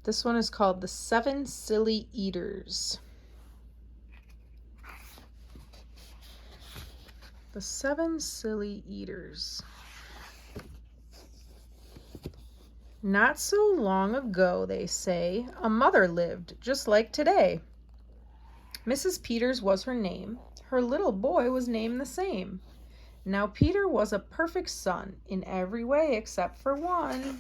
This one is called The 7 Silly Eaters. The 7 Silly Eaters. Not so long ago, they say, a mother lived just like today. Mrs. Peters was her name. Her little boy was named the same. Now Peter was a perfect son in every way except for one.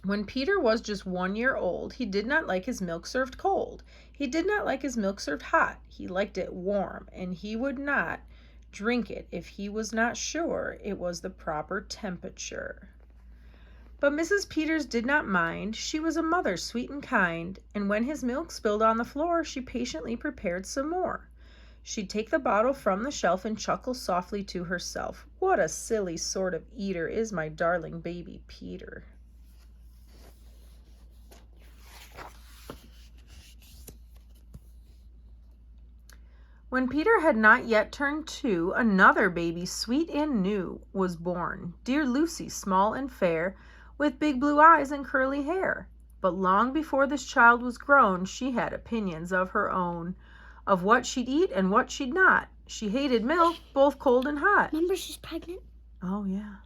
When Peter was just 1 year old, he did not like his milk served cold. He did not like his milk served hot. He liked it warm, and he would not drink it if he was not sure it was the proper temperature. But Mrs. Peters did not mind. She was a mother sweet and kind, and when his milk spilled on the floor, she patiently prepared some more. She'd take the bottle from the shelf and chuckle softly to herself. What a silly sort of eater is my darling baby Peter. When Peter had not yet turned 2, another baby, sweet and new, was born. Dear Lucy, small and fair, with big blue eyes and curly hair. But long before this child was grown, she had opinions of her own, of what she'd eat and what she'd not. She hated milk, both cold and hot. Remember, she's pregnant? Oh, yeah.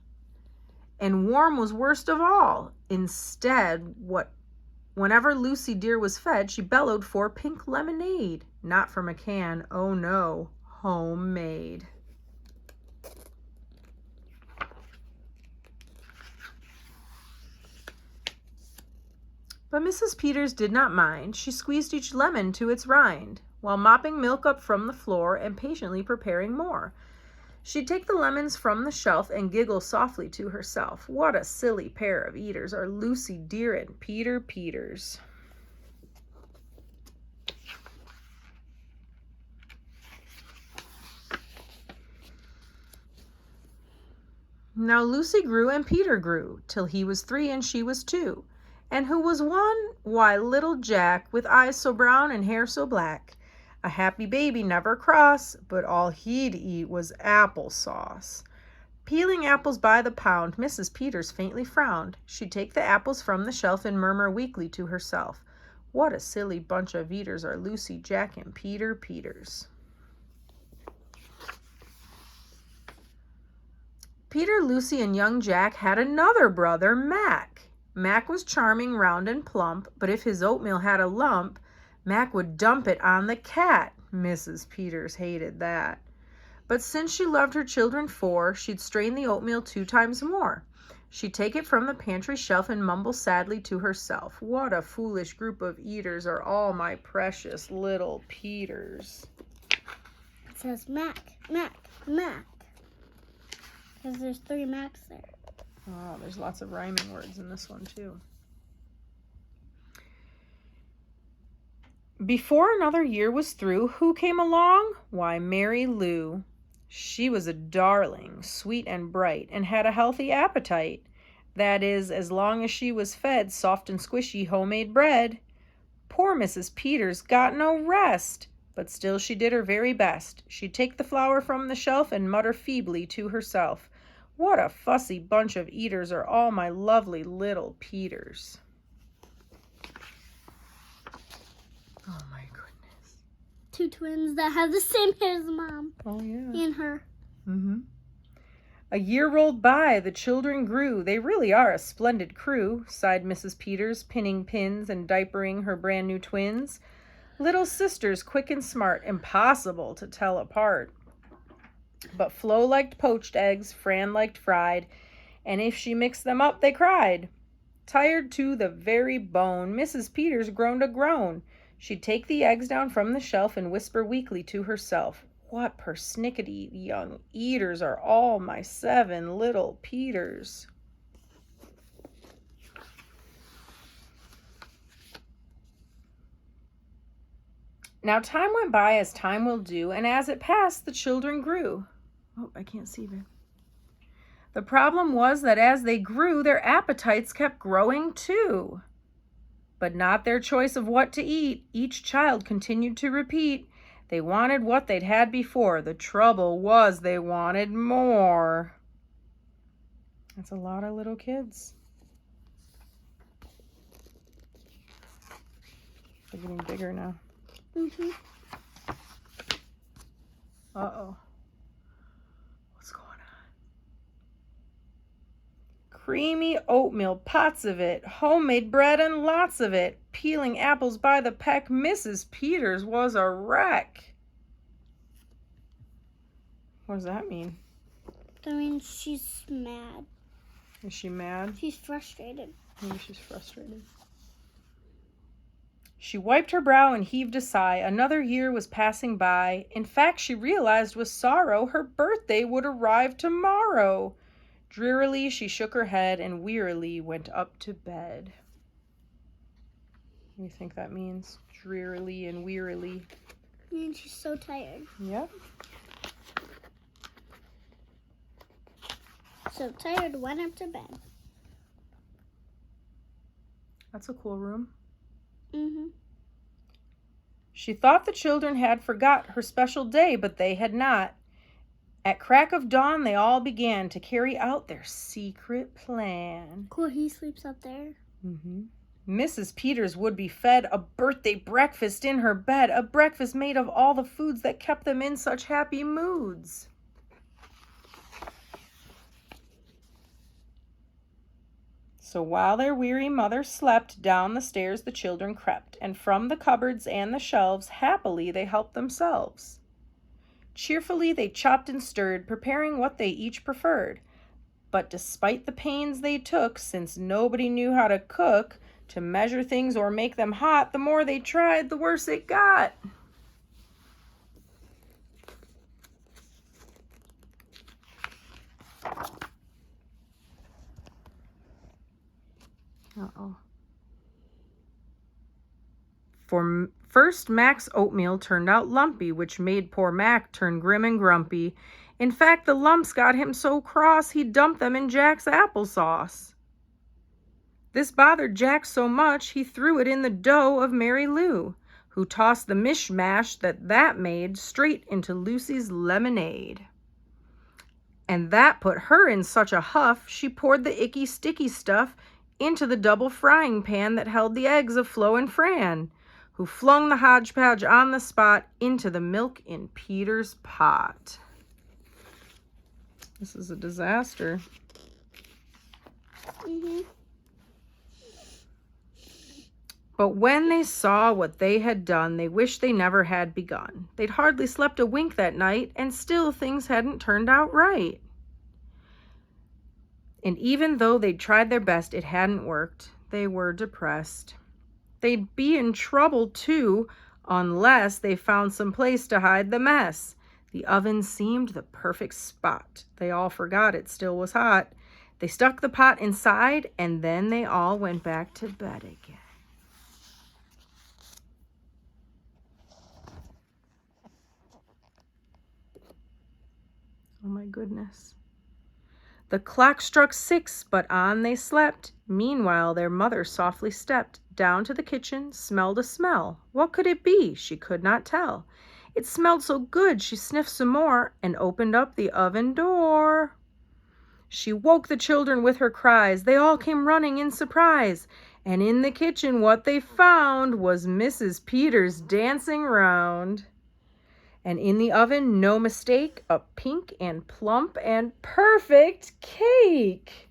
And warm was worst of all. Instead, whenever Lucy dear was fed, she bellowed for pink lemonade. Not from a can, oh no, homemade. But Mrs. Peters did not mind. She squeezed each lemon to its rind, while mopping milk up from the floor and patiently preparing more. She'd take the lemons from the shelf and giggle softly to herself. What a silly pair of eaters are Lucy dear and Peter Peters. Now Lucy grew and Peter grew, till he was 3 and she was 2. And who was one? Why, little Jack, with eyes so brown and hair so black. A happy baby, never cross, but all he'd eat was applesauce. Peeling apples by the pound, Mrs. Peters faintly frowned. She'd take the apples from the shelf and murmur weakly to herself, what a silly bunch of eaters are Lucy, Jack, and Peter Peters. Peter, Lucy, and young Jack had another brother, Mac. Mac was charming, round, and plump, but if his oatmeal had a lump, Mac would dump it on the cat. Mrs. Peters hated that. But since she loved her children 4, she'd strain the oatmeal 2 times more. She'd take it from the pantry shelf and mumble sadly to herself, what a foolish group of eaters are all my precious little Peters. It says Mac, Mac, Mac. Because there's 3 Macs there. Oh, there's lots of rhyming words in this one, too. Before another year was through, who came along? Why, Mary Lou. She was a darling, sweet and bright, and had a healthy appetite. That is, as long as she was fed soft and squishy homemade bread. Poor Mrs. Peters got no rest, but still she did her very best. She'd take the flour from the shelf and mutter feebly to herself, what a fussy bunch of eaters are all my lovely little Peters. Oh my goodness. 2 twins that have the same hair as mom. Oh yeah. And her. Mm-hmm. A year rolled by, the children grew. They really are a splendid crew, sighed Mrs. Peters, pinning pins and diapering her brand new twins. Little sisters, quick and smart, impossible to tell apart. But Flo liked poached eggs, Fran liked fried, and if she mixed them up, they cried. Tired to the very bone, Mrs. Peters groaned a groan. She'd take the eggs down from the shelf and whisper weakly to herself, what persnickety young eaters are all my 7 little Peters. Now time went by as time will do, and as it passed, the children grew. Oh, I can't see that. The problem was that as they grew, their appetites kept growing too. But not their choice of what to eat. Each child continued to repeat. They wanted what they'd had before. The trouble was they wanted more. That's a lot of little kids. They're getting bigger now. Mm-hmm. Uh-oh. What's going on? Creamy oatmeal, pots of it. Homemade bread and lots of it. Peeling apples by the peck. Mrs. Peters was a wreck. What does that mean? That means she's mad. Is she mad? She's frustrated. Maybe she's frustrated. She wiped her brow and heaved a sigh. Another year was passing by. In fact, she realized with sorrow her birthday would arrive tomorrow. Drearily, she shook her head and wearily went up to bed. What do you think that means? Drearily and wearily. It means she's so tired. Yep. So tired, went up to bed. That's a cool room. Mm-hmm. She thought the children had forgot her special day, but they had not. At crack of dawn, they all began to carry out their secret plan. Cool, he sleeps up there. Mm-hmm. Mrs. Peters would be fed a birthday breakfast in her bed, a breakfast made of all the foods that kept them in such happy moods. So while their weary mother slept, down the stairs the children crept, and from the cupboards and the shelves happily they helped themselves. Cheerfully they chopped and stirred, preparing what they each preferred. But despite the pains they took, since nobody knew how to cook, to measure things or make them hot, the more they tried, the worse it got. Uh-oh. For first, Mac's oatmeal turned out lumpy, which made poor Mac turn grim and grumpy. In fact, the lumps got him so cross he dumped them in Jack's applesauce. This bothered Jack so much he threw it in the dough of Mary Lou, who tossed the mishmash that made straight into Lucy's lemonade. And that put her in such a huff she poured the icky sticky stuff into the double frying pan that held the eggs of Flo and Fran, who flung the hodgepodge on the spot into the milk in Peter's pot. This is a disaster. Mm-hmm. But when they saw what they had done, they wished they never had begun. They'd hardly slept a wink that night, and still things hadn't turned out right. And even though they'd tried their best, it hadn't worked. They were depressed. They'd be in trouble, too, unless they found some place to hide the mess. The oven seemed the perfect spot. They all forgot it still was hot. They stuck the pot inside, and then they all went back to bed again. Oh my goodness. The clock struck 6, but on they slept. Meanwhile, their mother softly stepped down to the kitchen, smelled a smell. What could it be? She could not tell. It smelled so good, she sniffed some more and opened up the oven door. She woke the children with her cries. They all came running in surprise. And in the kitchen, what they found was Mrs. Peters dancing round. And in the oven, no mistake, a pink and plump and perfect cake.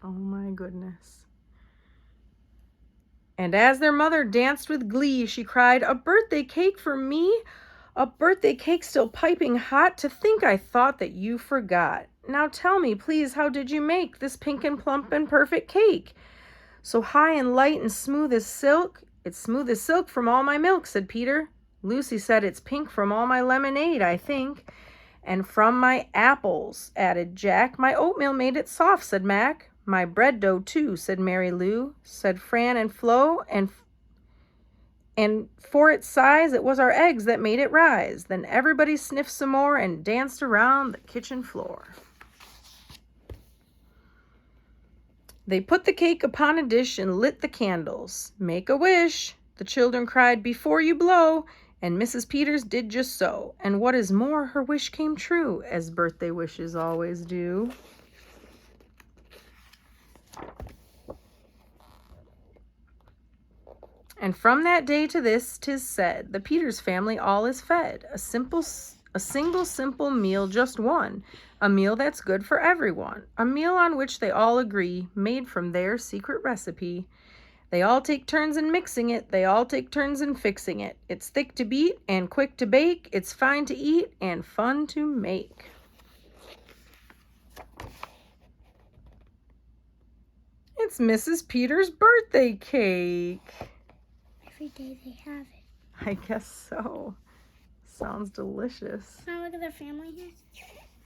Oh my goodness. And as their mother danced with glee, she cried, "A birthday cake for me? A birthday cake still piping hot? To think I thought that you forgot. Now tell me, please, how did you make this pink and plump and perfect cake? So high and light and smooth as silk?" "It's smooth as silk from all my milk," said Peter. "Lucy said it's pink from all my lemonade, I think." "And from my apples," added Jack. "My oatmeal made it soft," said Mac. "My bread dough, too," said Mary Lou. Said Fran and Flo, and for its size, it was our eggs that made it rise. Then everybody sniffed some more and danced around the kitchen floor. They put the cake upon a dish and lit the candles. "Make a wish," the children cried, "before you blow." And Mrs. Peters did just so. And what is more, her wish came true, as birthday wishes always do. And from that day to this, 'tis said, the Peters family all is fed. A single simple meal, just one. A meal that's good for everyone. A meal on which they all agree, made from their secret recipe. They all take turns in mixing it. They all take turns in fixing it. It's thick to beat and quick to bake. It's fine to eat and fun to make. It's Mrs. Peters' birthday cake. Every day they have it. I guess so. Sounds delicious. Can I look at their family here?